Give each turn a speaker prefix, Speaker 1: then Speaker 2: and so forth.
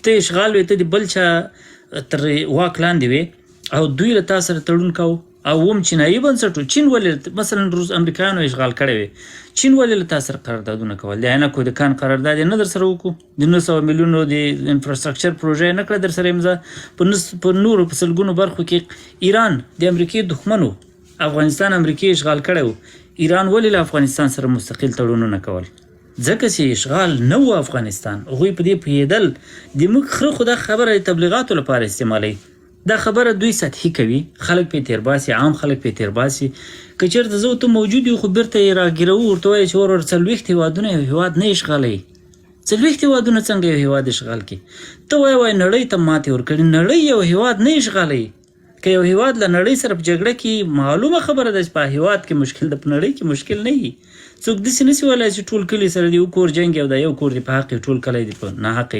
Speaker 1: ته اشغال وې، ته د بل چا تر واک لاندې وې او دوی له تا سره تړون کوو. او هم چینایي بنسټو، چین ولې مثلا روس امریکایانو اشغال کړی وی، چین ولې له تا سره قراردادونه کول؟ د عینکو د کان قرارداد یې نه در سره وکړو، د 900 میلیونو د انفراستراکچر پروژه یې نه کړه در سره امضا. په نورو په سلګونو برخو کې ایران د امریکې دښمن و، افغانستان امریکې اشغال کړی و، ایران ولې له افغانستان سره مستقل تړونونه کول؟ ځکه چې اشغال نه و افغانستان. هغوی په دې پوهېدل. د موږ خره خو دا خبره د تبلیغاتو لپاره استعمالوي، دا خبره دوی سطحي کوي، خلک پې تیر باسي، عام خلک پې تیر باسي. که چېرته زه ته موجود یو خو بیرته یې راګیرو، ورته وایي چې ور 40 هېوادونه یو هېواد نه اشغالوي. 40 هېوادونه څنګه یو هېواد اشغال کړي؟ ته وایي نړۍ ته ماتې ورکړي، نړۍ یو هېواد نه اشغالوي. که یو هېواد له نړۍ سره په جګړه کې، معلومه خبره ده چې په هېواد کې مشکل ده، په نړۍ کې مشکل نه وي. څوک داسې نشي ویلی چې ټول کلي سره د یو کور جنګ او د یو کور د په حق ټول کلی د په ناحقه